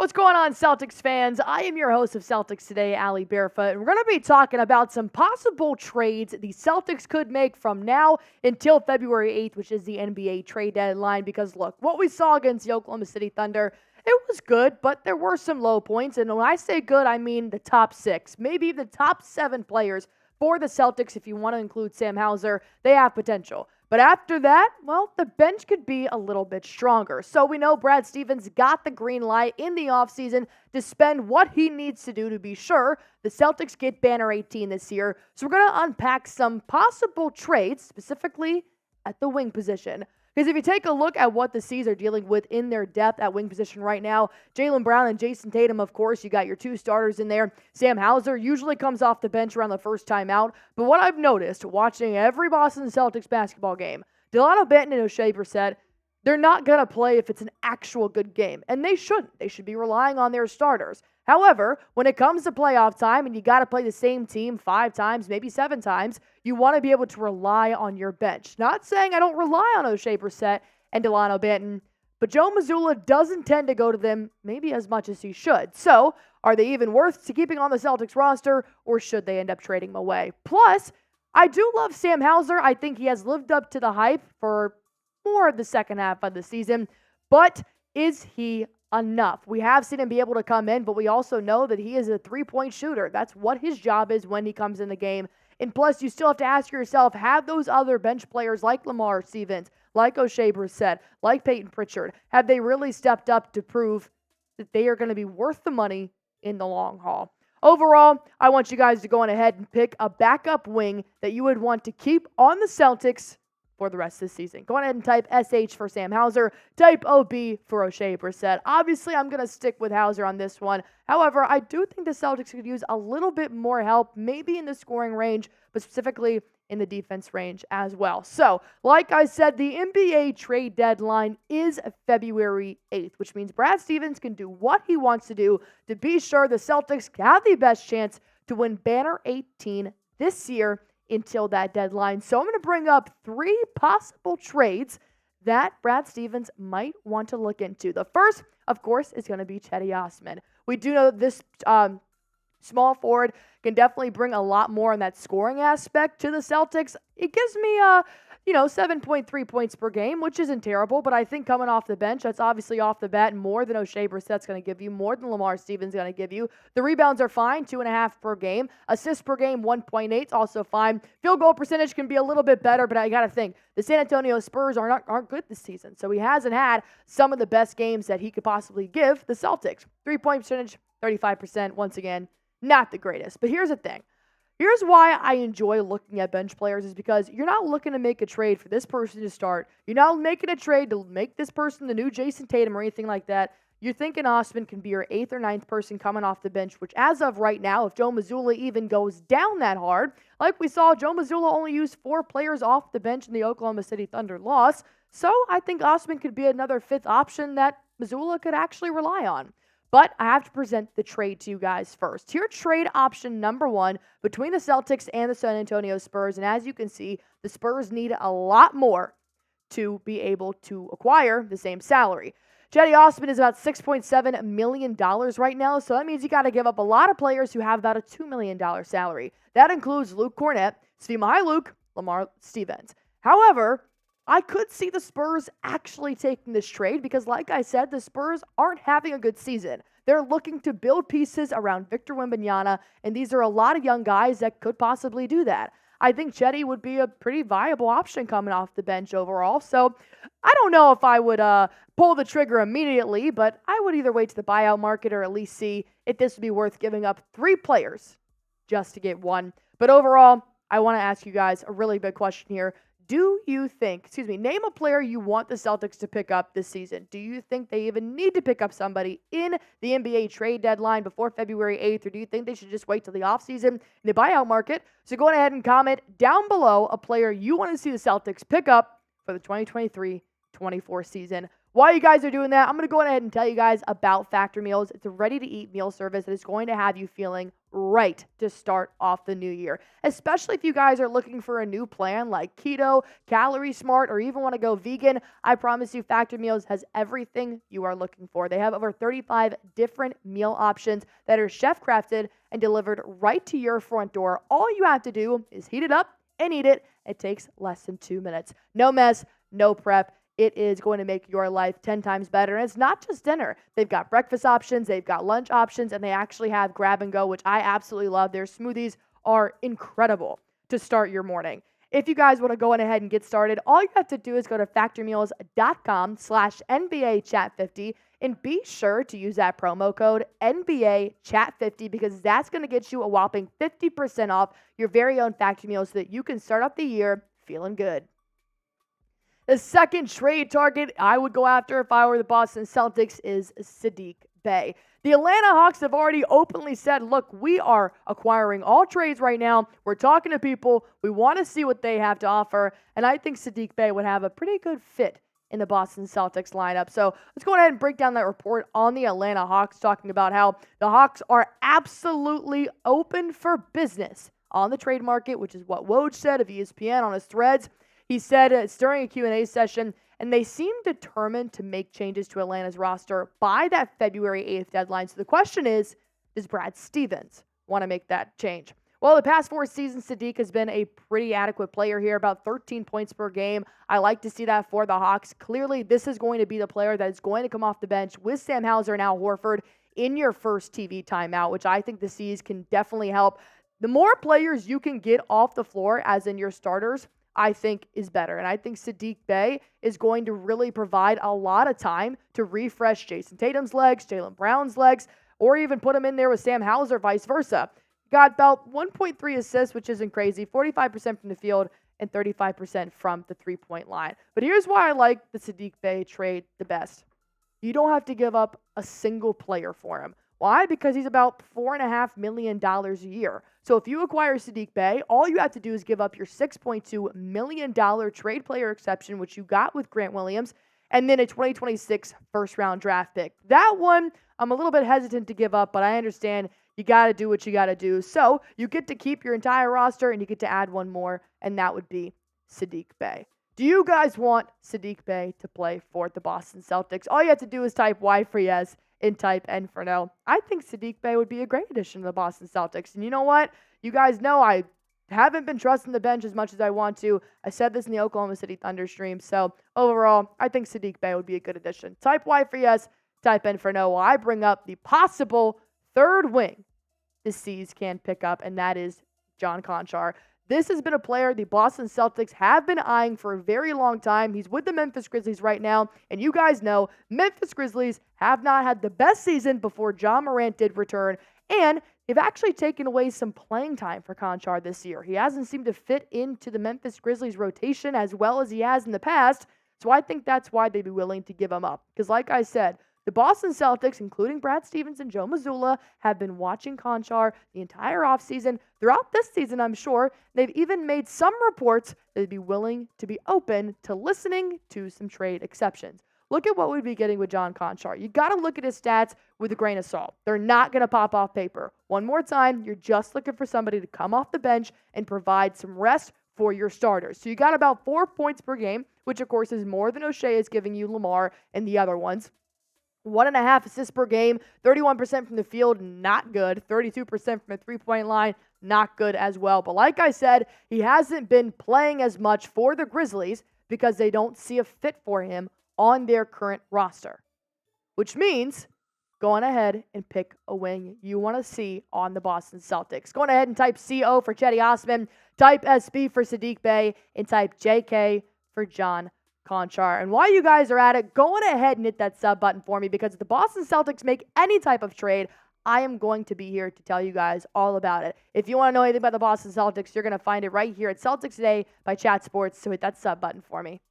What's going on, Celtics fans? I am your host of Celtics Today, Allie, Barefoot, and we're going to be talking about some possible trades the Celtics could make from now until February 8th, which is the NBA trade deadline, because look, what we saw against the Oklahoma City Thunder, it was good, but there were some low points, and when I say good, I mean the top 6, maybe even the top 7 players for the Celtics, if you want to include Sam Hauser, they have potential. But after that, well, the bench could be a little bit stronger. So we know Brad Stevens got the green light in the offseason to spend what he needs to do to be sure the Celtics get banner 18 this year. So we're going to unpack some possible trades, specifically at the wing position. Because if you take a look at what the C's are dealing with in their depth at wing position right now, Jaylen Brown and Jayson Tatum, of course, you got your 2 starters in there. Sam Hauser usually comes off the bench around the first time out. But what I've noticed watching every Boston Celtics basketball game, Delano Banton and Oshae Brissett, they're not going to play if it's an actual good game. And they shouldn't. They should be relying on their starters. However, when it comes to playoff time and you got to play the same team 5 times, maybe 7 times, you want to be able to rely on your bench. Not saying I don't rely on Oshae Brissett and Delano Banton, but Joe Mazzulla doesn't tend to go to them maybe as much as he should. So, are they even worth keeping on the Celtics roster, or should they end up trading them away? Plus, I do love Sam Hauser. I think he has lived up to the hype for more of the second half of the season, but is he enough? We have seen him be able to come in, but we also know that he is a 3-point shooter. That's what his job is when he comes in the game. And plus, you still have to ask yourself, have those other bench players like Lamar Stevens, like Oshae Brissett, like Peyton Pritchard, have they really stepped up to prove that they are going to be worth the money in the long haul? Overall, I want you guys to go on ahead and pick a backup wing that you would want to keep on the Celtics for the rest of the season. Go ahead and type SH for Sam Hauser. Type OB for Oshae Brissett. Obviously, I'm going to stick with Hauser on this one. However, I do think the Celtics could use a little bit more help, maybe in the scoring range, but specifically in the defense range as well. So, like I said, the NBA trade deadline is February 8th, which means Brad Stevens can do what he wants to do to be sure the Celtics have the best chance to win banner 18 this year until that deadline. So I'm going to bring up 3 possible trades that Brad Stevens might want to look into. The first, of course, is going to be Cedi Osman. We do know that this small forward can definitely bring a lot more in that scoring aspect to the Celtics. It gives me 7.3 points per game, which isn't terrible, but I think coming off the bench, that's obviously off the bat more than Oshae Brissett's going to give you, more than Lamar Stevens going to give you. The rebounds are fine, 2.5 per game. Assists per game, 1.8, also fine. Field goal percentage can be a little bit better, but I got to think, the San Antonio Spurs aren't good this season, so he hasn't had some of the best games that he could possibly give the Celtics. 3-point percentage, 35%, once again, not the greatest. But here's the thing. Here's why I enjoy looking at bench players is because you're not looking to make a trade for this person to start. You're not making a trade to make this person the new Jayson Tatum or anything like that. You're thinking Osman can be your 8th or 9th person coming off the bench, which as of right now, if Joe Mazzulla even goes down that hard, like we saw, Joe Mazzulla only used 4 players off the bench in the Oklahoma City Thunder loss. So I think Osman could be another 5th option that Mazzulla could actually rely on. But I have to present the trade to you guys first. Here, trade option number 1 between the Celtics and the San Antonio Spurs. And as you can see, the Spurs need a lot more to be able to acquire the same salary. Cedi Osman is about $6.7 million right now, so that means you got to give up a lot of players who have about a $2 million salary. That includes Luke Kornet, Mykhailiuk, Lamar Stevens. However, I could see the Spurs actually taking this trade because, like I said, the Spurs aren't having a good season. They're looking to build pieces around Victor Wembanyama, and these are a lot of young guys that could possibly do that. I think Cedi would be a pretty viable option coming off the bench overall, so I don't know if I would pull the trigger immediately, but I would either wait to the buyout market or at least see if this would be worth giving up 3 players just to get 1. But overall, I want to ask you guys a really big question here. Do you think, name a player you want the Celtics to pick up this season. Do you think they even need to pick up somebody in the NBA trade deadline before February 8th, or do you think they should just wait till the offseason in the buyout market? So go ahead and comment down below a player you want to see the Celtics pick up for the 2023-24 season. While you guys are doing that, I'm going to go ahead and tell you guys about Factor Meals. It's a ready-to-eat meal service that is going to have you feeling right to start off the new year, especially if you guys are looking for a new plan like keto, calorie smart, or even want to go vegan. I promise you Factor Meals has everything you are looking for. They have over 35 different meal options that are chef-crafted and delivered right to your front door. All you have to do is heat it up and eat it. It takes less than 2 minutes. No mess, no prep. It is going to make your life 10 times better. And it's not just dinner. They've got breakfast options, they've got lunch options, and they actually have grab and go, which I absolutely love. Their smoothies are incredible to start your morning. If you guys want to go on ahead and get started, all you have to do is go to factormeals.com/NBAchat50 and be sure to use that promo code NBAchat50 because that's going to get you a whopping 50% off your very own Factor Meals so that you can start off the year feeling good. The second trade target I would go after if I were the Boston Celtics is Saddiq Bey. The Atlanta Hawks have already openly said, look, we are acquiring all trades right now. We're talking to people. We want to see what they have to offer. And I think Saddiq Bey would have a pretty good fit in the Boston Celtics lineup. So let's go ahead and break down that report on the Atlanta Hawks, talking about how the Hawks are absolutely open for business on the trade market, which is what Woj said of ESPN on his threads. He said it's during a Q&A session, and they seem determined to make changes to Atlanta's roster by that February 8th deadline. So the question is, does Brad Stevens want to make that change? Well, the past 4 seasons, Saddiq has been a pretty adequate player here, about 13 points per game. I like to see that for the Hawks. Clearly, this is going to be the player that is going to come off the bench with Sam Hauser and Al Horford in your first TV timeout, which I think the C's can definitely help. The more players you can get off the floor, as in your starters, I think is better. And I think Saddiq Bey is going to really provide a lot of time to refresh Jayson Tatum's legs, Jaylen Brown's legs, or even put him in there with Sam Hauser, vice versa. Got about 1.3 assists, which isn't crazy, 45% from the field and 35% from the three-point line. But here's why I like the Saddiq Bey trade the best. You don't have to give up a single player for him. Why? Because he's about $4.5 million a year. So if you acquire Saddiq Bey, all you have to do is give up your $6.2 million trade player exception, which you got with Grant Williams, and then a 2026 first-round draft pick. That one, I'm a little bit hesitant to give up, but I understand you got to do what you got to do. So you get to keep your entire roster, and you get to add one more, and that would be Saddiq Bey. Do you guys want Saddiq Bey to play for the Boston Celtics? All you have to do is type Y for yes and type N for no. I think Saddiq Bey would be a great addition to the Boston Celtics. And you know what? You guys know I haven't been trusting the bench as much as I want to. I said this in the Oklahoma City Thunder stream. So overall, I think Saddiq Bey would be a good addition. Type Y for yes, type N for no. While I bring up the possible third wing the C's can pick up, and that is John Konchar. This has been a player the Boston Celtics have been eyeing for a very long time. He's with the Memphis Grizzlies right now, and you guys know Memphis Grizzlies have not had the best season before John Morant did return, and they've actually taken away some playing time for Konchar this year. He hasn't seemed to fit into the Memphis Grizzlies rotation as well as he has in the past, so I think that's why they'd be willing to give him up. Because like I said, the Boston Celtics, including Brad Stevens and Joe Mazzulla, have been watching Konchar the entire offseason. Throughout this season, I'm sure, they've even made some reports that they'd be willing to be open to listening to some trade exceptions. Look at what we'd be getting with John Konchar. You got to look at his stats with a grain of salt. They're not going to pop off paper. One more time, you're just looking for somebody to come off the bench and provide some rest for your starters. So you got about 4 points per game, which of course is more than O'Shea is giving you, Lamar, and the other ones. 1.5 assists per game, 31% from the field, not good. 32% from the three-point line, not good as well. But like I said, he hasn't been playing as much for the Grizzlies because they don't see a fit for him on their current roster. Which means go on ahead and pick a wing you want to see on the Boston Celtics. Go on ahead and type CO for Cedi Osman, type SB for Saddiq Bey, and type JK for John Konchar. And while you guys are at it, go on ahead and hit that sub button for me, because if the Boston Celtics make any type of trade, I am going to be here to tell you guys all about it. If you want to know anything about the Boston Celtics, you're going to find it right here at Celtics Today by Chat Sports, so hit that sub button for me.